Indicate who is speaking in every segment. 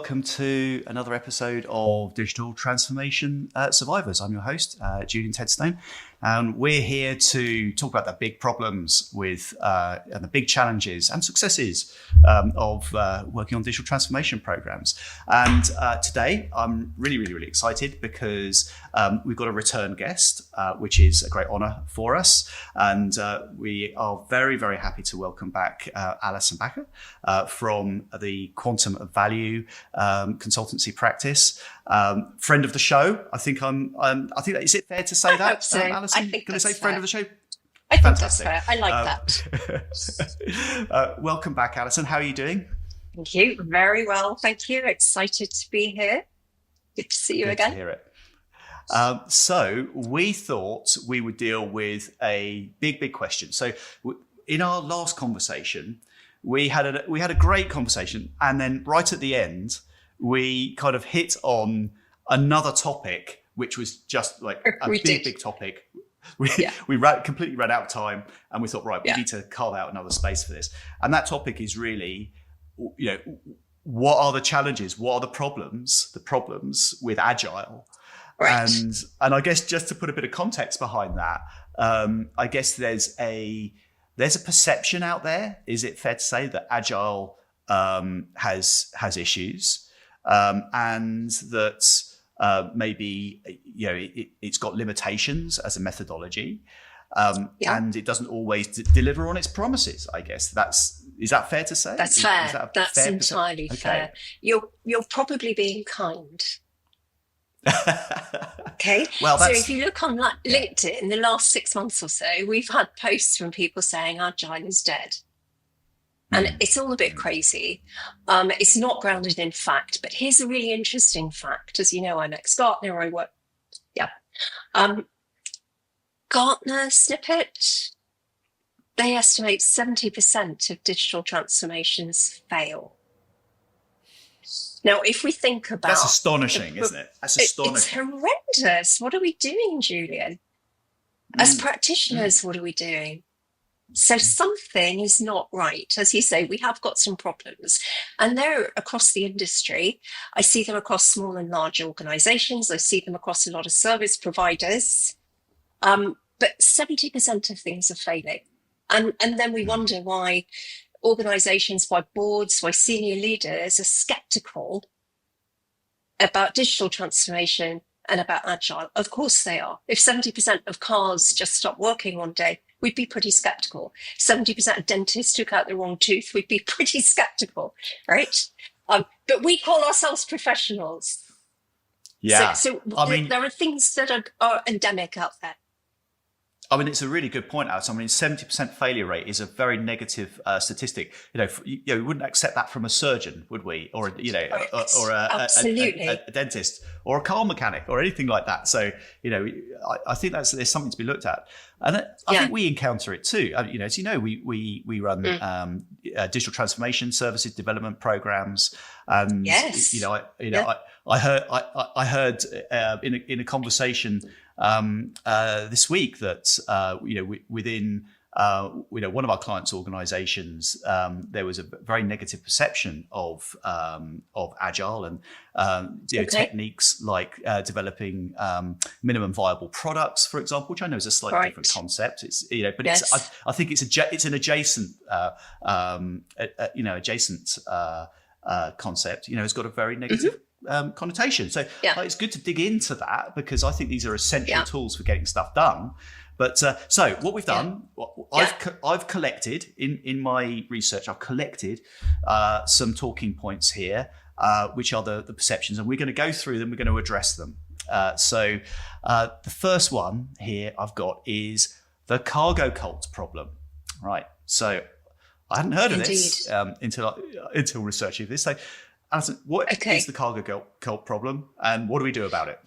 Speaker 1: welcome to another episode of Digital Transformation Survivors. I'm your host, Julian Tedstone, and we're here to talk about the big problems with and the big challenges and successes of working on digital transformation programs. And today, I'm really excited because we've got a return guest, which is a great honor for us. And we are very happy to welcome back Alison from the Quantum of Value consultancy practice, friend of the show. I think that is it fair to say that,
Speaker 2: so.
Speaker 1: Alison?
Speaker 2: I think
Speaker 1: Can I say
Speaker 2: that's
Speaker 1: friend
Speaker 2: fair.
Speaker 1: of the show?
Speaker 2: I think
Speaker 1: Fantastic.
Speaker 2: that's fair. I like that.
Speaker 1: Welcome back, Alison. How are you doing?
Speaker 2: Thank you. Very well. Thank you. Excited to be here. Good to see you
Speaker 1: Good
Speaker 2: again.
Speaker 1: to hear it. So we thought we would deal with a big question. So in our last conversation, we had a great conversation, and then right at the end, we kind of hit on another topic, which was just like a big topic. We completely ran out of time, and we thought, right, we need to carve out another space for this. And that topic is really, what are the challenges? What are the problems with Agile?
Speaker 2: Right.
Speaker 1: And I guess just to put a bit of context behind that, I guess there's a perception out there. Is it fair to say that Agile has issues, and that maybe it's got limitations as a methodology, and it doesn't always deliver on its promises? I guess is that fair to say?
Speaker 2: That's fair.
Speaker 1: Is that
Speaker 2: That's
Speaker 1: fair
Speaker 2: entirely
Speaker 1: okay.
Speaker 2: fair. You're probably being kind. Okay.
Speaker 1: Well,
Speaker 2: so if you look on LinkedIn in the last 6 months or so, we've had posts from people saying Agile is dead. And it's all a bit crazy. It's not grounded in fact, but here's a really interesting fact. As you know, I'm ex-Gartner. I work. Gartner snippet, they estimate 70% of digital transformations fail. Now, if we think about...
Speaker 1: That's astonishing, isn't it? That's astonishing.
Speaker 2: It's horrendous. What are we doing, Julian? As practitioners, what are we doing? So something is not right. As you say, we have got some problems, and they're across the industry. I see them across small and large organizations. I see them across a lot of service providers. But 70% of things are failing. And then we wonder why organizations, why boards, why senior leaders are skeptical about digital transformation and about Agile. Of course they are. If 70% of cars just stopped working one day, we'd be pretty skeptical. 70% of dentists took out the wrong tooth, we'd be pretty skeptical, right? But we call ourselves professionals.
Speaker 1: Yeah.
Speaker 2: So there are things that are endemic out there.
Speaker 1: I mean, it's a really good point, Alison. I mean, 70% failure rate is a very negative statistic. We wouldn't accept that from a surgeon, would we? Or a dentist, or a car mechanic, or anything like that. So, I think there's something to be looked at, and I think we encounter it too. As you know, we run digital transformation services development programs, and
Speaker 2: yes.
Speaker 1: I heard in a conversation this week that within one of our clients' organisations, there was a very negative perception of Agile and techniques like developing minimum viable products, for example, which I know is a slightly different concept. It's but yes. I think it's an adjacent concept. It's got a very negative connotation. So it's good to dig into that, because I think these are essential tools for getting stuff done. But so what we've done, I've collected in my research, I've collected some talking points here, which are the perceptions, and we're going to go through them. We're going to address them. So the first one here I've got is the cargo cult problem. Right. So I hadn't heard of this until researching this. So, Alison, what is the cargo cult problem, and what do we do about it?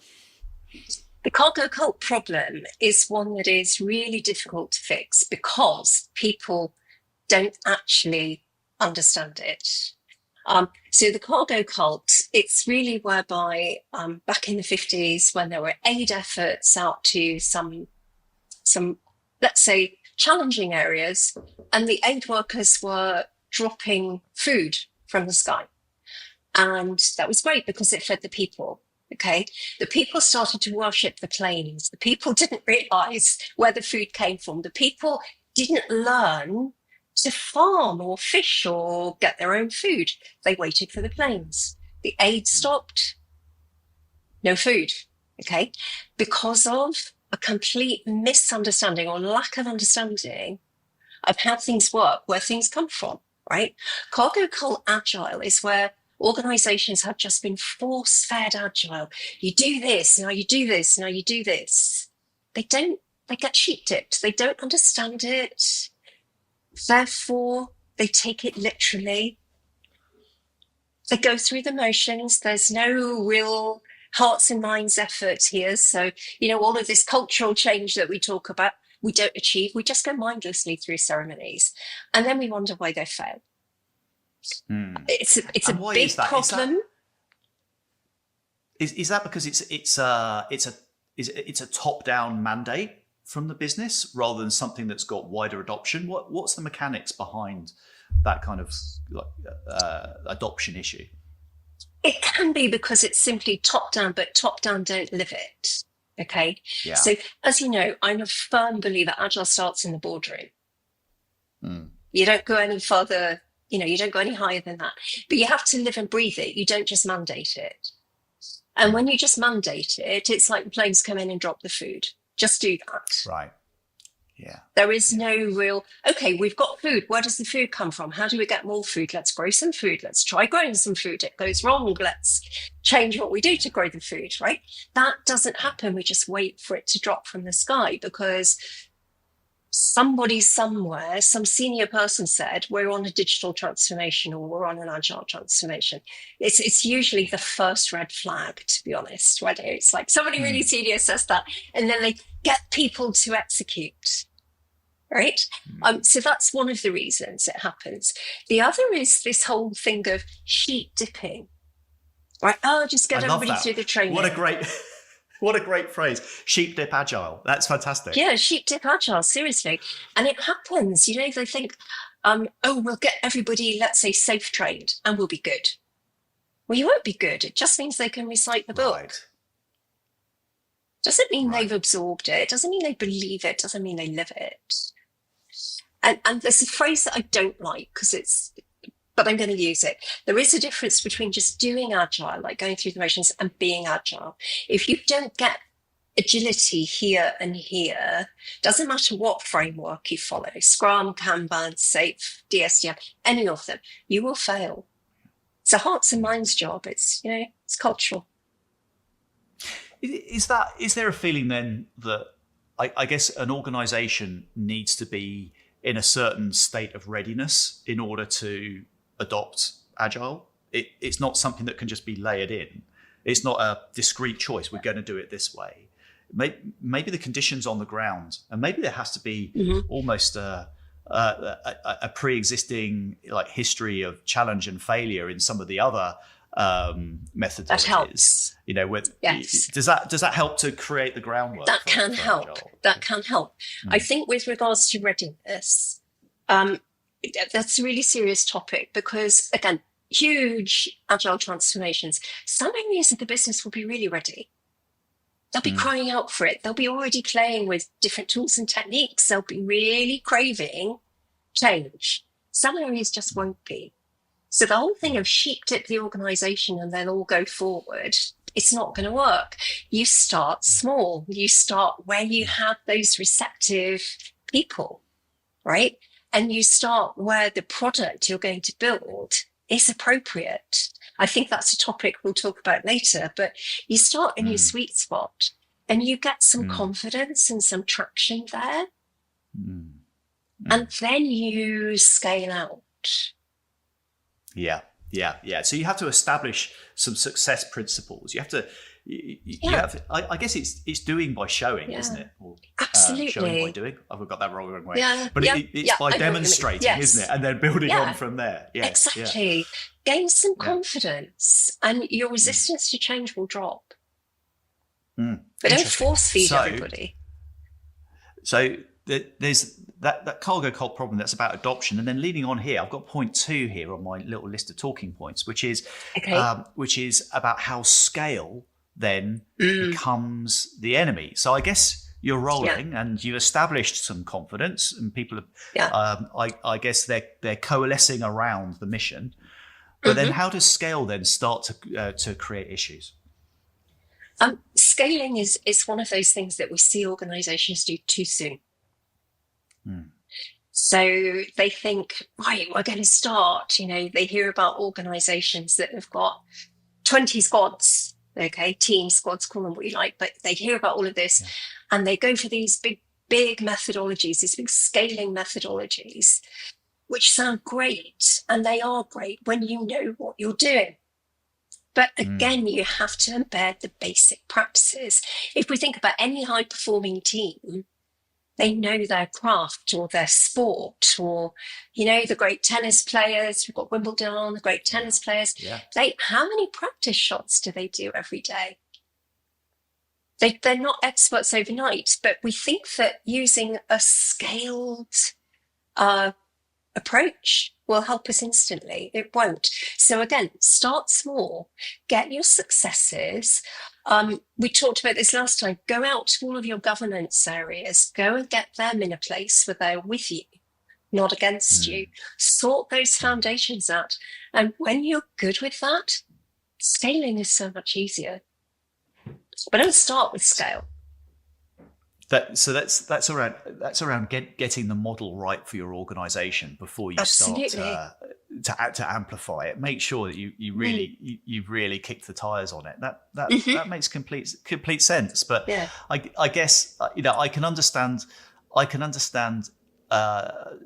Speaker 2: The cargo cult problem is one that is really difficult to fix because people don't actually understand it. So the cargo cult, it's really whereby back in the 50s, when there were aid efforts out to some, let's say, challenging areas, and the aid workers were dropping food from the sky. And that was great because it fed the people. Okay. The people started to worship the planes. The people didn't realize where the food came from. The people didn't learn to farm or fish or get their own food. They waited for the planes. The aid stopped. No food. Okay. Because of a complete misunderstanding or lack of understanding of how things work, where things come from, right? Cargo cult agile is where organizations have just been force-fed agile. You do this, now you do this, now you do this. They get sheep-dipped. They don't understand it. Therefore, they take it literally. They go through the motions. There's no real hearts and minds effort here. So, all of this cultural change that we talk about, we don't achieve. We just go mindlessly through ceremonies. And then we wonder why they fail. It's a big problem.
Speaker 1: Is that because it's a top-down mandate from the business rather than something that's got wider adoption? What's the mechanics behind that kind of adoption issue?
Speaker 2: It can be because it's simply top-down, but top-down don't live it. Okay.
Speaker 1: Yeah.
Speaker 2: So as you know, I'm a firm believer Agile starts in the boardroom. You don't go any further. You don't go any higher than that, but you have to live and breathe it. You don't just mandate it. And when you just mandate it, it's like the planes come in and drop the food. Just do that.
Speaker 1: Right. Yeah.
Speaker 2: There is no real, okay, we've got food. Where does the food come from? How do we get more food? Let's grow some food. Let's try growing some food. It goes wrong. Let's change what we do to grow the food, right? That doesn't happen. We just wait for it to drop from the sky because somebody somewhere, some senior person said, we're on a digital transformation or we're on an agile transformation. It's usually the first red flag, to be honest, whether it's like somebody really senior says that, and then they get people to execute, right? So that's one of the reasons it happens. The other is this whole thing of sheep dipping, right? Oh, just get everybody through the training.
Speaker 1: What a great phrase. Sheep dip agile. That's fantastic.
Speaker 2: Yeah, sheep dip agile, seriously. And it happens, they think, we'll get everybody, let's say, safe trained and we'll be good. Well, you won't be good. It just means they can recite the book.
Speaker 1: Right.
Speaker 2: Doesn't mean they've absorbed it. Doesn't mean they believe it. Doesn't mean they live it. And there's a phrase that I don't like but I'm going to use it. There is a difference between just doing agile, like going through the motions, and being agile. If you don't get agility here and here, doesn't matter what framework you follow, Scrum, Kanban, SAFe, DSDM, any of them, you will fail. It's a hearts and minds job. It's cultural.
Speaker 1: Is there a feeling then that I guess an organization needs to be in a certain state of readiness in order to adopt agile? It's not something that can just be layered in. It's not a discrete choice. We're going to do it this way. Maybe the conditions on the ground, and maybe there has to be almost a pre-existing history of challenge and failure in some of the other methodologies.
Speaker 2: That helps.
Speaker 1: Yes. Does that help to create the groundwork?
Speaker 2: That can help. That can help. I think with regards to readiness, that's a really serious topic because, again, huge agile transformations, some areas of the business will be really ready. They'll be crying out for it. They'll be already playing with different tools and techniques. They'll be really craving change. Some areas just won't be. So the whole thing of sheep dip the organization and then all go forward, it's not going to work. You start small. You start where you have those receptive people, right? And you start where the product you're going to build is appropriate. I think that's a topic we'll talk about later, but you start in your sweet spot and you get some confidence and some traction there. And then you scale out.
Speaker 1: Yeah. So you have to establish some success principles. You have to, I guess it's doing by showing, isn't it? Or,
Speaker 2: absolutely.
Speaker 1: Showing by doing. I've got that wrong way.
Speaker 2: Yeah,
Speaker 1: but it's by demonstrating, isn't it? And then building on from there. Yeah,
Speaker 2: exactly. Gain some confidence and your resistance to change will drop. But don't force feed everybody.
Speaker 1: So there's that cargo cult problem that's about adoption, and then leading on here, I've got point 2 here on my little list of talking points, which is about how scale then becomes the enemy. So I guess you're rolling and you've established some confidence, and people have, I guess they're coalescing around the mission. But then how does scale then start to create issues?
Speaker 2: Scaling is one of those things that we see organizations do too soon. So they think, right, we're going to start, they hear about organizations that have got 20 squads, okay, team squads, call them what you like, but they hear about all of this and they go for these big methodologies, these big scaling methodologies, which sound great. And they are great when you know what you're doing. But again, you have to embed the basic practices. If we think about any high performing team, they know their craft or their sport, or, the great tennis players. We've got Wimbledon on, the great tennis players. Yeah. How many practice shots do they do every day? They're not experts overnight, but we think that using a scaled approach will help us instantly. It won't. So again, start small, get your successes. We talked about this last time. Go out to all of your governance areas, go and get them in a place where they're with you, not against you. Sort those foundations out. And when you're good with that, scaling is so much easier. But don't start with scale.
Speaker 1: That's around getting the model right for your organization before you start to amplify it. Make sure that you've really kicked the tires on it. That makes complete sense. But I guess I can understand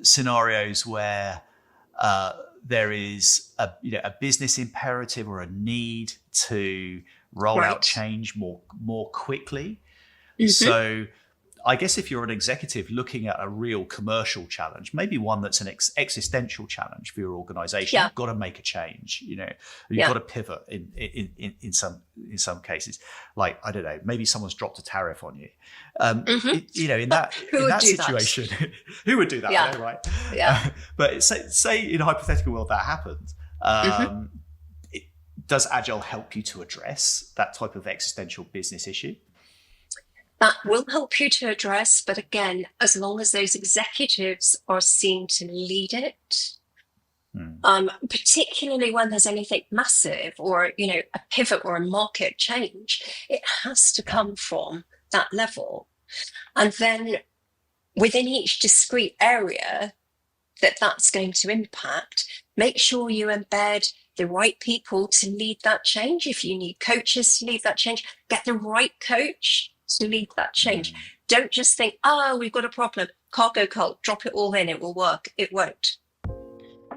Speaker 1: scenarios where there is a business imperative or a need to roll out change more quickly. So I guess if you're an executive looking at a real commercial challenge, maybe one that's an existential challenge for your organization, you've got to make a change. You've got to pivot in some cases. Like, I don't know, maybe someone's dropped a tariff on you. In that situation, who would do that?
Speaker 2: Yeah.
Speaker 1: Right?
Speaker 2: Yeah.
Speaker 1: But say in a hypothetical world that happened. Does Agile help you to address that type of existential business issue?
Speaker 2: That will help you to address, but again, as long as those executives are seen to lead it, particularly when there's anything massive or, a pivot or a market change, it has to come from that level. And then within each discrete area that's going to impact, make sure you embed the right people to lead that change. If you need coaches to lead that change, get the right coach to lead that change. Don't just think, we've got a problem, cargo cult, drop it all in, it will work. It won't.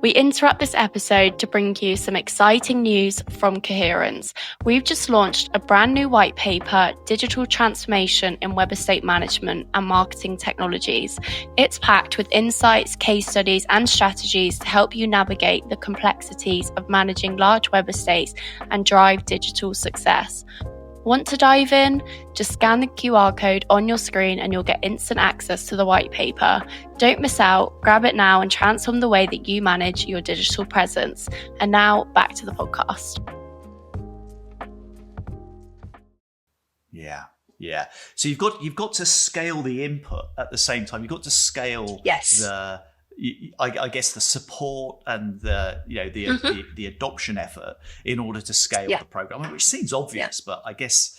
Speaker 3: We interrupt this episode to bring you some exciting news from Coherence. We've just launched a brand new white paper, Digital Transformation in Web Estate Management and Marketing Technologies. It's packed with insights, case studies, and strategies to help you navigate the complexities of managing large web estates and drive digital success. Want to dive in? Just scan the QR code on your screen and you'll get instant access to the white paper. Don't miss out, grab it now and transform the way that you manage your digital presence. And now back to the podcast.
Speaker 1: Yeah. So you've got to scale the input at the same time. You've got to scale I guess the support and the adoption effort in order to scale the program, which seems obvious, but I guess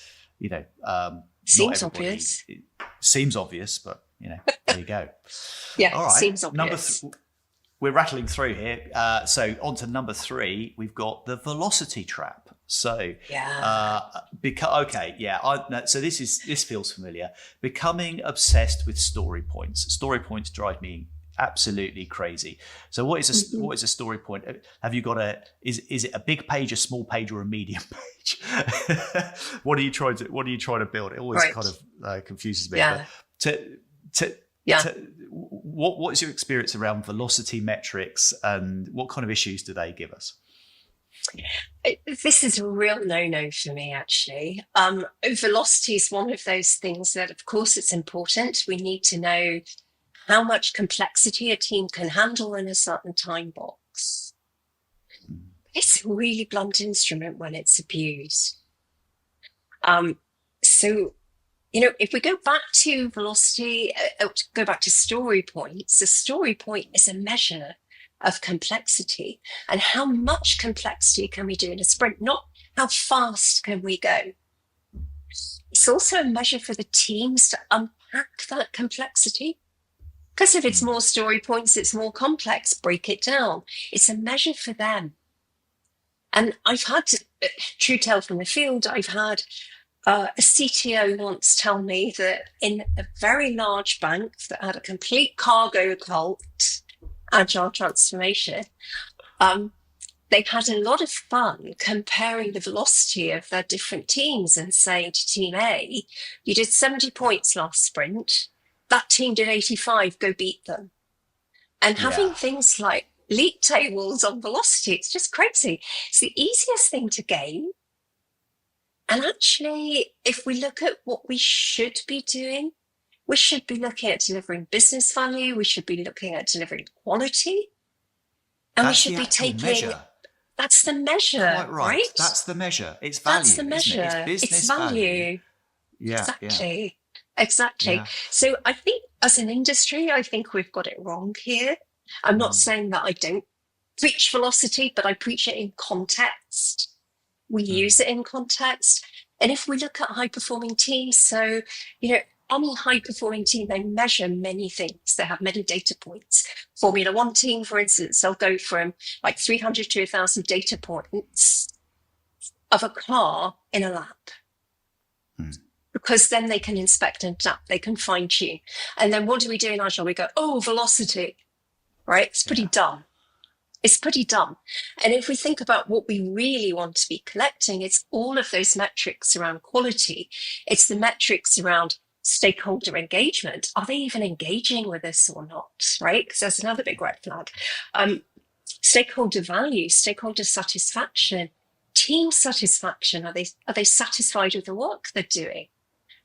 Speaker 2: seems obvious.
Speaker 1: It seems obvious, but there you go.
Speaker 2: Yeah,
Speaker 1: all right.
Speaker 2: Seems obvious.
Speaker 1: We're rattling through here. So on to number 3, we've got the velocity trap. So so this feels familiar. Becoming obsessed with story points. Story points drive me absolutely crazy. So what is a story point? Have you got is it a big page, a small page, or a medium page? What are you trying to build? It always kind of confuses me. But what is your experience around velocity metrics, and what kind of issues do they give us?
Speaker 2: This is a real no-no for me, actually. Velocity is one of those things that, of course, it's important. We need to know how much complexity a team can handle in a certain time box. It's a really blunt instrument when it's abused. So, if we go back to velocity, go back to story points, a story point is a measure of complexity. And how much complexity can we do in a sprint? Not how fast can we go. It's also a measure for the teams to unpack that complexity. Because if it's more story points, it's more complex, break it down. It's a measure for them. And I've had, true tale from the field, I've had a CTO once tell me that in a very large bank that had a complete cargo cult, agile transformation, they had a lot of fun comparing the velocity of their different teams and saying to team A, you did 70 points last sprint, that team did 85, go beat them. And having things like league tables on velocity, it's just crazy. It's the easiest thing to gain. And actually, if we look at what we should be doing, we should be looking at delivering business value. We should be looking at delivering quality. And
Speaker 1: That's
Speaker 2: we should be taking...
Speaker 1: measure.
Speaker 2: That's the measure,
Speaker 1: Quite right? That's the measure. It's value.
Speaker 2: That's the measure.
Speaker 1: Isn't it? It's business
Speaker 2: it's value.
Speaker 1: Yeah.
Speaker 2: Exactly. Exactly.
Speaker 1: Yeah.
Speaker 2: So I think as an industry, I think we've got it wrong here. I'm not saying that I don't preach velocity, but I preach it in context. We use it in context. And if we look at high-performing teams, so, any high-performing team, they measure many things. They have many data points. Formula One team, for instance, they'll go from like 300 to 1,000 data points of a car in a lab. Because then they can inspect and adapt, they can fine-tune. And then what do we do in Agile? We go, velocity, right? It's pretty dumb. It's pretty dumb. And if we think about what we really want to be collecting, it's all of those metrics around quality. It's the metrics around stakeholder engagement. Are they even engaging with us or not, right? Because that's another big red flag. Stakeholder value, stakeholder satisfaction, team satisfaction. Are they satisfied with the work they're doing,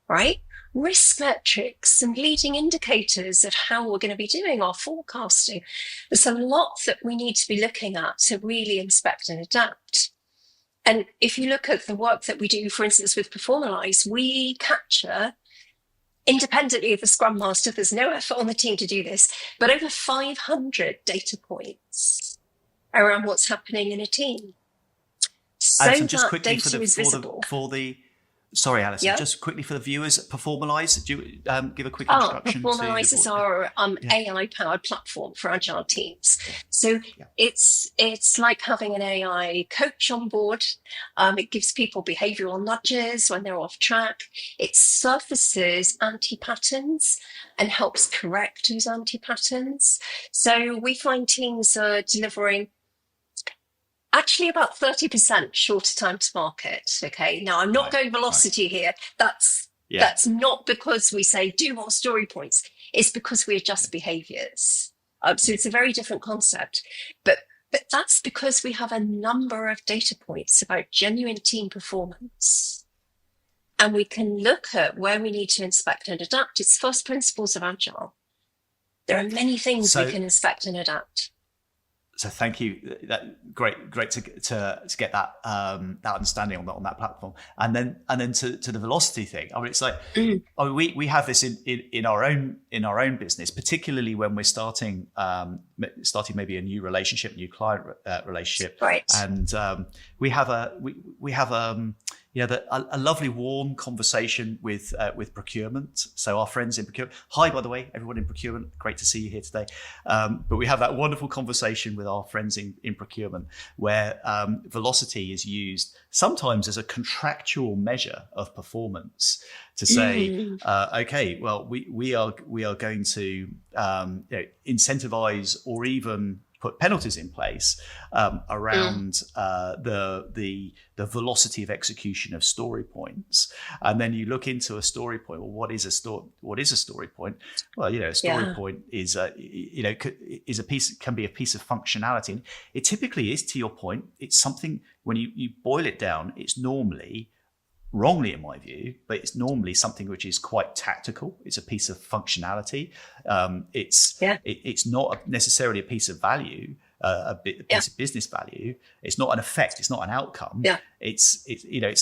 Speaker 2: right? Risk metrics and leading indicators of how we're going to be doing our forecasting. There's a lot that we need to be looking at to really inspect and adapt. And if you look at the work that we do, for instance, with Performalize, we capture, independently of the Scrum Master, there's no effort on the team to do this, but over 500 data points around what's happening in a team. So
Speaker 1: Alison, just
Speaker 2: that
Speaker 1: quickly
Speaker 2: data is visible.
Speaker 1: Sorry, Alison, just quickly for the viewers, Performalize, do you give a quick introduction?
Speaker 2: Performalize is our AI-powered platform for Agile teams. So it's like having an AI coach on board. It gives people behavioral nudges when they're off track. It surfaces anti-patterns and helps correct those anti-patterns. So we find teams are delivering actually about 30% shorter time to market. Okay. Now I'm not going velocity here. That's not because we say do more story points. It's because we adjust behaviors. So it's a very different concept, but that's because we have a number of data points about genuine team performance. And we can look at where we need to inspect and adapt. It's first principles of Agile. There are many things we can inspect and adapt.
Speaker 1: So thank you. Great to get that that understanding on that platform, and then to the velocity thing. I mean, it's like we have this in our own business, particularly when we're starting maybe a new relationship, new client relationship,
Speaker 2: right?
Speaker 1: And we have a lovely warm conversation with procurement. So our friends in procurement. Hi, by the way, everyone in procurement. Great to see you here today. But we have that wonderful conversation with our friends in procurement, where velocity is used sometimes as a contractual measure of performance to say, okay, well, we are going to incentivize or even put penalties in place around the velocity of execution of story points. And then you look into a story point. Well, what is a story point? Well, a story point is can be a piece of functionality. And it typically is, to your point, it's something when you boil it down, it's normally wrongly in my view, but it's normally something which is quite tactical. It's a piece of functionality. It's not necessarily a piece of value, a piece of business value. It's not an effect. It's not an outcome.
Speaker 2: Yeah.
Speaker 1: It's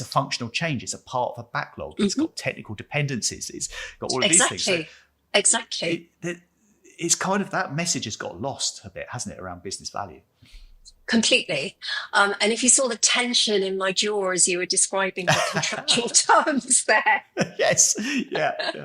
Speaker 1: a functional change. It's a part of a backlog. It's got technical dependencies. It's got all of these things. So
Speaker 2: exactly.
Speaker 1: It's kind of, that message has got lost a bit, hasn't it, around business value?
Speaker 2: Completely. And if you saw the tension in my jaw as you were describing the contractual terms there.
Speaker 1: Yes. Yeah.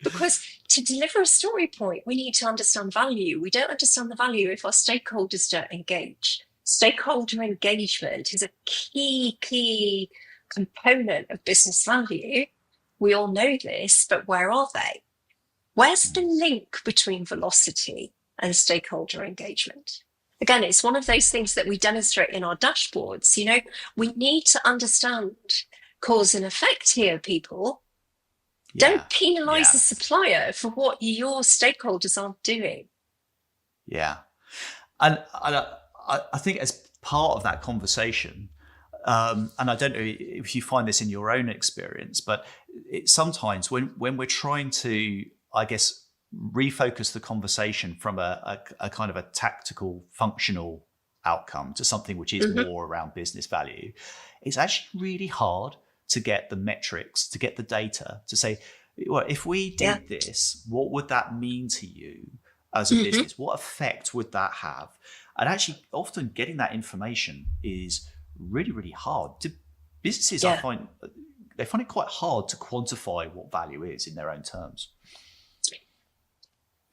Speaker 2: Because to deliver a story point, we need to understand value. We don't understand the value if our stakeholders don't engage. Stakeholder engagement is a key component of business value. We all know this, but where are they? Where's the link between velocity and stakeholder engagement? Again, it's one of those things that we demonstrate in our dashboards. We need to understand cause and effect here, people. Yeah. Don't penalize the supplier for what your stakeholders aren't doing.
Speaker 1: Yeah. And I think as part of that conversation, and I don't know if you find this in your own experience, but sometimes when we're trying to, I guess, refocus the conversation from a kind of a tactical, functional outcome to something which is more around business value, it's actually really hard to get the metrics, to get the data, to say, well, if we did this, what would that mean to you as a business? What effect would that have? And actually, often getting that information is really, really hard. Businesses, I find, they find it quite hard to quantify what value is in their own terms.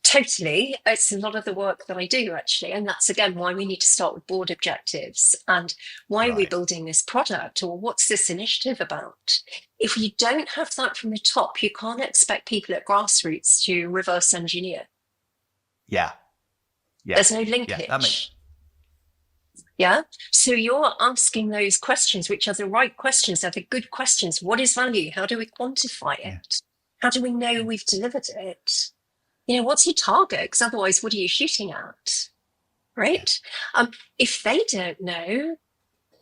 Speaker 2: Totally. It's a lot of the work that I do, actually. And that's, again, why we need to start with board objectives and why are we building this product, or what's this initiative about? If you don't have that from the top, you can't expect people at grassroots to reverse engineer.
Speaker 1: Yeah.
Speaker 2: There's no linkage. So you're asking those questions, which are the right questions, are the good questions. What is value? How do we quantify it? How do we know we've delivered it? What's your target? Because otherwise, what are you shooting at? Right? If they don't know,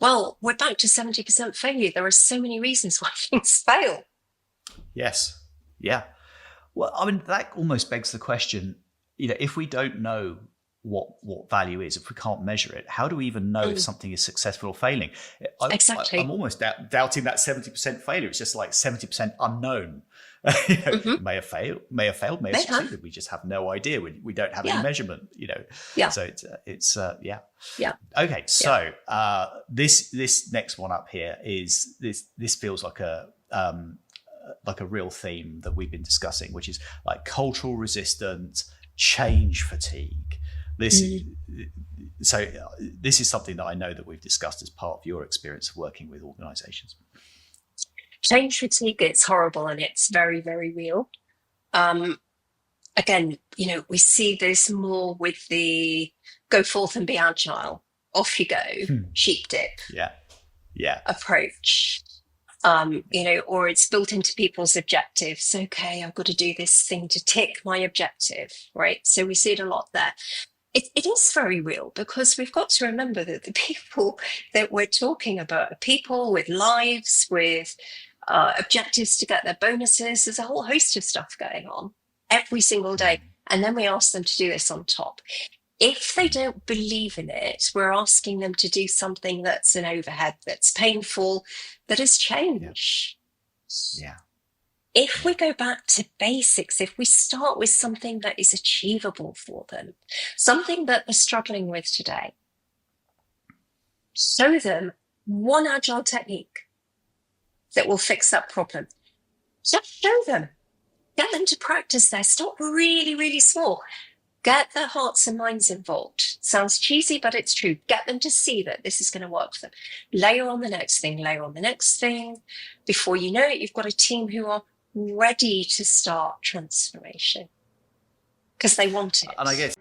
Speaker 2: well, we're back to 70% failure. There are so many reasons why things fail.
Speaker 1: Yes. Yeah. Well, I mean, that almost begs the question, if we don't know what value is, if we can't measure it, how do we even know if something is successful or failing?
Speaker 2: Exactly.
Speaker 1: I'm almost doubting that 70% failure. It's just like 70% unknown. May have failed, may have succeeded. We just have no idea. We don't have any measurement, So it's Okay. So this next one up here is this feels like a real theme that we've been discussing, which is like cultural resistance, change fatigue. This is something that I know that we've discussed as part of your experience of working with organizations.
Speaker 2: Change fatigue, it's horrible and it's very, very real. Again, we see this more with the go forth and be agile, off you go, sheep dip approach. Or it's built into people's objectives. Okay, I've got to do this thing to tick my objective, right? So we see it a lot there. It is very real, because we've got to remember that the people that we're talking about are people with lives, with objectives to get their bonuses. There's a whole host of stuff going on every single day. And then we ask them to do this on top. If they don't believe in it, we're asking them to do something that's an overhead, that's painful, that is change.
Speaker 1: Yeah.
Speaker 2: If we go back to basics, if we start with something that is achievable for them, something that they're struggling with today, show them one agile technique that will fix that problem. Just show them. Get them to practice there. Start really, really small. Get their hearts and minds involved. Sounds cheesy, but it's true. Get them to see that this is going to work for them. Layer on the next thing, layer on the next thing. Before you know it, you've got a team who are ready to start transformation because they want it.
Speaker 1: And I guess